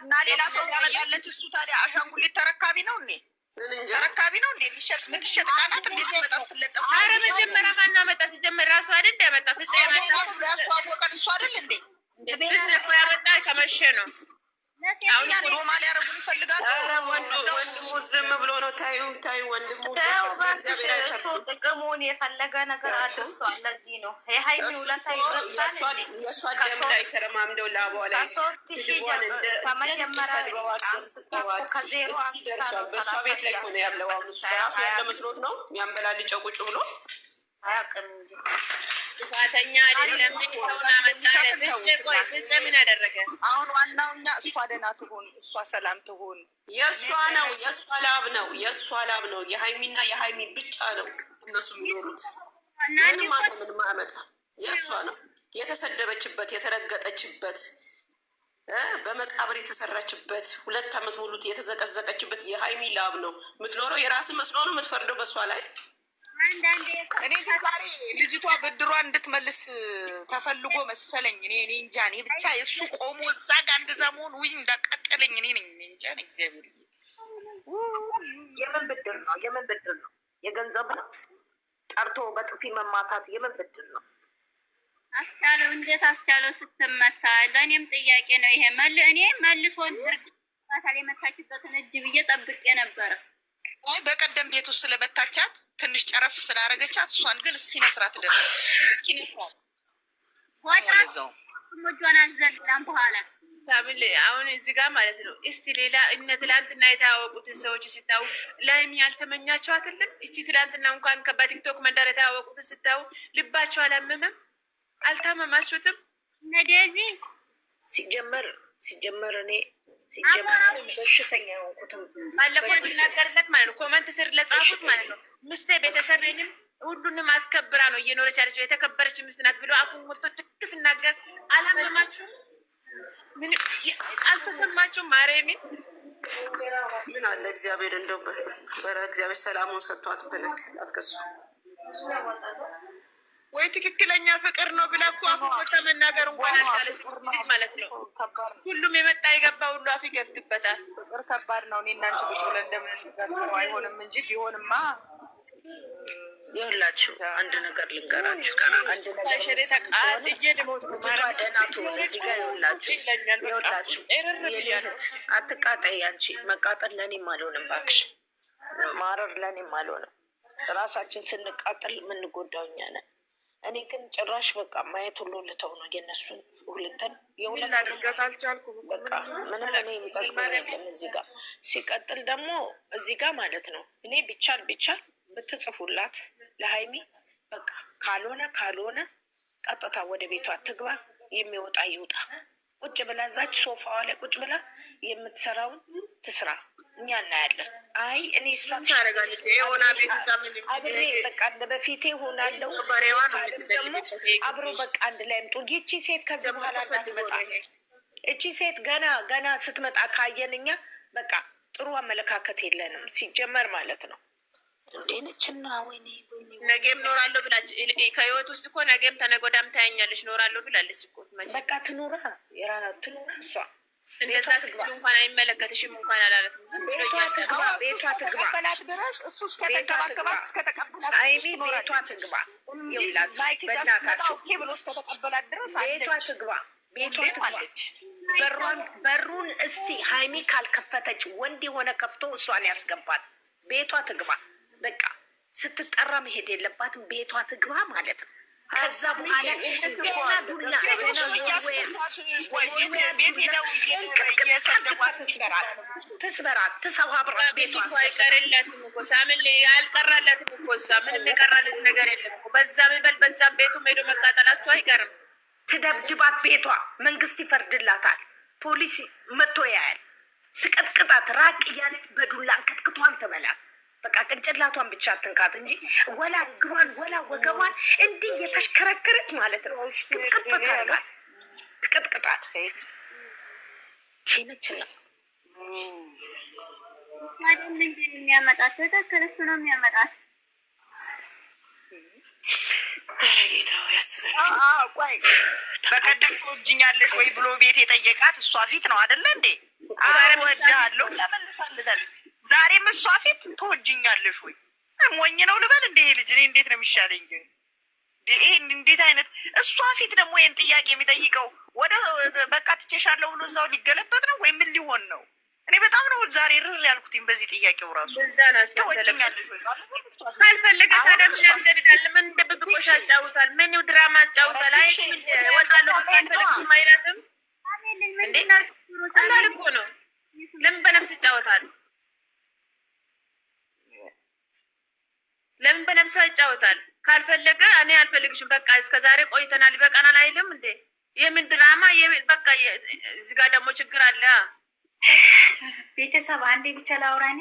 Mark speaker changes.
Speaker 1: እና ሌላ ሰው ያመጣለች እሱ ታዲያ አሻንጉሊት ተረካቢ ነው እንዴ? ተረካቢ ነው እንዴ? ምትሸጥ ቃናት እንዴ? ስትመጣ ስትለጠፍ
Speaker 2: ኧረ መጀመሪያ ማን አመጣ? ሲጀመር ራሱ አይደል ያመጣ? ፍፄ ያመጣ
Speaker 1: ያስተዋወቀን እሱ አይደል እንዴ?
Speaker 2: ፍፄ እኮ ያመጣ ከመሸ ነው።
Speaker 1: አሁን ሮማ ሊያረጉን ይፈልጋሉ።
Speaker 3: ወንድሙ ዝም ብሎ ነው። ታዩ ወንድሙ
Speaker 4: ጥቅሙን የፈለገ ነገር አድርሷል። ለዚህ ነው የሀይሚ ውለታ ይረሳል።
Speaker 3: የእሷ ደም ላይ ተረማምደው ላቧ ላይ በእሷ ቤት ላይ ሆነ ያለው። አሁን እሱ ራሱ ያለ መስሎት ነው የሚያንበላልጨው ቁጭ ብሎ
Speaker 4: አያውቅም እንጂ
Speaker 2: ጥፋተኛ አይደለም። ሰውና መጣ ቆይ ፍፄ ምን ያደረገ?
Speaker 1: አሁን ዋናው እኛ እሷ ደህና ትሆን፣ እሷ ሰላም ትሆን።
Speaker 3: የእሷ ነው፣ የእሷ ላብ ነው፣ የእሷ ላብ ነው። የሀይሚና የሀይሚ ብቻ ነው እነሱ የሚኖሩት። ምንም አመጣ የእሷ ነው። የተሰደበችበት የተረገጠችበት በመቃብር የተሰራችበት 2 ዓመት ሙሉ የተዘቀዘቀችበት የሀይሚ ላብ ነው የምትኖረው። የራስ መስሎ ነው የምትፈርደው በእሷ ላይ።
Speaker 1: እኔ ዛሬ ልጅቷ ብድሯን እንድትመልስ ተፈልጎ መሰለኝ። እኔ እንጃ። እኔ ብቻ የእሱ ቆሞ እዛ ጋር እንደዛ መሆን ውይ እንዳቃጠለኝ እኔ ነኝ እንጃ። እግዚአብሔር
Speaker 4: የምን ብድር ነው? የምን ብድር ነው? የገንዘብ ነው። ጠርቶ በጥፊ መማታት የምን ብድር ነው?
Speaker 5: አስቻለው እንዴት አስቻለው ስትመታ? ለእኔም ጥያቄ ነው ይሄ። እኔ መልሶ ዝርግታል የመታችበትን እጅ ብዬ ጠብቄ ነበረ።
Speaker 1: በቀደም ቤት ውስጥ ስለመታቻት ትንሽ ጨረፍ ስላረገቻት እሷን ግን እስኪ ነስራት ደረ እስኪ ነስራት
Speaker 5: ወጣው ሞጆና ዘላም በኋላ
Speaker 2: ሳብል አሁን እዚህ ጋር ማለት ነው። እስቲ ሌላ እነ ትላንትና የታወቁትን ሰዎች ሲታው ላይም ያልተመኛቸው አይደለም። እቺ ትላንትና እንኳን በቲክቶክ መንደር የታወቁትን ሲታው ልባቸው አላመመም? አልታመማችሁትም?
Speaker 5: ነደዚህ
Speaker 4: ሲጀመር እኔ በሽተኛ ሆንኩትም
Speaker 2: ባለፈው ሲናገርለት ማለት ነው። ኮመንት ስር ለጻፉት ማለት ነው ምስቴ ቤተሰብንም ሁሉንም አስከብራ ነው እየኖረች ያለችው የተከበረች ምስት ናት ብሎ አፉን ሞልቶ ድክ ሲናገር አላመማችሁም? ምን አልተሰማችሁም? ማርያምን
Speaker 3: ምን አለ እግዚአብሔር እንደው እግዚአብሔር ሰላሙን ሰጥቷት በለክ አትከሱ
Speaker 2: ወይ ትክክለኛ ፍቅር ነው ብላ እኮ አፉ ሞልታ መናገር እንኳን አልቻለች ማለት ነው። ሁሉም የመጣ የገባ ሁሉ አፍ ይገፍትበታል።
Speaker 1: ፍቅር ከባድ ነው። እኔ እና አንቺ ቁጭ ብለን እንደምንነጋገረው አይሆንም እንጂ ቢሆንማ
Speaker 4: ይኸውላችሁ አንድ ነገር ልንገራችሁ። አንድ ነገር ይኸውላችሁ አትቃጠይ። አንቺ መቃጠል ለእኔም አልሆንም እባክሽ፣ ማረር ለእኔም አልሆንም። ራሳችን ስንቃጠል የምንጎዳው እኛ ነን። እኔ ግን ጭራሽ በቃ ማየት ሁሉ ልተው ነው የነሱን ሁለንተን የሁለት
Speaker 2: አድርገት አልቻልኩም።
Speaker 4: በቃ ምንም እኔ የሚጠቅመኝ የለም እዚህ ጋር። ሲቀጥል ደግሞ እዚህ ጋር ማለት ነው እኔ ቢቻል ብትጽፉላት ለሀይሚ በቃ ካልሆነ ቀጥታ ወደ ቤቷ ትግባ፣ የሚወጣ ይውጣ። ቁጭ ብላ እዛች ሶፋዋ ላይ ቁጭ ብላ የምትሰራውን ትስራ፣ እኛ እናያለን። አይ እኔ እሷን
Speaker 2: ታረጋለች የሆነ ቤት ዛምን
Speaker 4: አብሬ በቃ እንደ በፊቴ ሆናለሁ ደግሞ አብሮ በቃ አንድ ላይ ምጡ። ይቺ ሴት ከዚህ በኋላ እንዳትመጣ። እቺ ሴት ገና ስትመጣ ካየን እኛ በቃ ጥሩ አመለካከት የለንም ሲጀመር ማለት ነው። እንዴነችና ወይኔ
Speaker 2: ነገም ኖራለሁ ብላች ከህይወት ውስጥ እኮ ነገም ተነጎዳም ታያኛለች ኖራለሁ ብላለች እኮ
Speaker 4: በቃ ትኑራ ትኑራ እሷ
Speaker 2: እንደዛ ስትሉ እንኳን አይመለከትሽም እንኳን አላለትም። ዝም ብሎ
Speaker 4: ቤቷ ትግባ
Speaker 1: ድረስ እሱ እስከተንከባከባት እስከተቀበላት
Speaker 4: አይሚ ቤቷ ትግባ። ይኸውላችሁ በእናታችሁ
Speaker 1: ብሎ እስከተቀበላት ድረስ
Speaker 4: ቤቷ ትግባ። በሩን እስቲ ሀይሚ ካልከፈተች ወንድ የሆነ ከፍቶ እሷን ያስገባል። ቤቷ ትግባ። በቃ ስትጠራ መሄድ የለባትም። ቤቷ ትግባ ማለት ነው። ከዛ በኋላ ገና ዱላ ትስበራት ትሰባብራት። ቤቷ
Speaker 2: አይቀርላትም እኮ ሳምን አልቀራላትም እኮ እሷ ምንም የቀራለት ነገር የለም እኮ። በዛ ሚበል በዛም ቤቱ ሄዶ መቃጠላቸው አይቀርም።
Speaker 4: ትደብድባት። ቤቷ መንግስት ይፈርድላታል። ፖሊስ መጥቶ ያያል። ስቀጥቅጣት ራቅ እያለች በዱላ እንቅጥቅቷን ትበላት። በቃ ቅንጭላቷን ብቻ አትንካት እንጂ ወላ እግሯን ወላ ወገቧን እንዲህ የተሽከረከረች ማለት ነው። ትቅጥቅጣት ቼነችና
Speaker 5: አይደል እንዴ የሚያመጣት ተከረሱ ነው የሚያመጣት።
Speaker 4: ጌታው ያስበል።
Speaker 1: ቆይ በቀደም ትወጂኛለሽ ወይ ብሎ ቤት የጠየቃት እሷ ፊት ነው አይደለ እንዴ? እወድሃለሁ ለመልሳለታለች። ዛሬም እሷ ፊት ትወጅኛለሽ ወይ? ሞኝ ነው ልበል እንደ ልጅ እኔ እንዴት ነው የሚሻለኝ? ይሄን እንዴት አይነት እሷ ፊት ደግሞ ይህን ጥያቄ የሚጠይቀው ወደ በቃ ትቼሻለሁ ብሎ እዛው ሊገለበጥ ነው ወይ ምን ሊሆን ነው? እኔ በጣም ነው ዛሬ ርር ያልኩትኝ በዚህ ጥያቄው ራሱ ትወጅኛለሽ ወይ?
Speaker 2: ካልፈለገ ታዲያ ምን ያስገድዳል? ምን እንደ ብብቆሽ ያጫውታል? ምን ድራማ ያጫውታል? አይ ወጣለሁ ካልፈለግም አይላትም እንዴ? ቀላል እኮ ነው። ለምን በነፍስ ይጫወታል? ለምን በነፍስ ይጫወታል? ካልፈለገ እኔ አልፈልግሽም በቃ እስከ ዛሬ ቆይተናል ይበቃናል አይልም እንዴ? የምን ድራማ የምን በቃ እዚህ ጋር ደግሞ ችግር አለ።
Speaker 6: ቤተሰብ አንዴ ብቻ ላውራ እኔ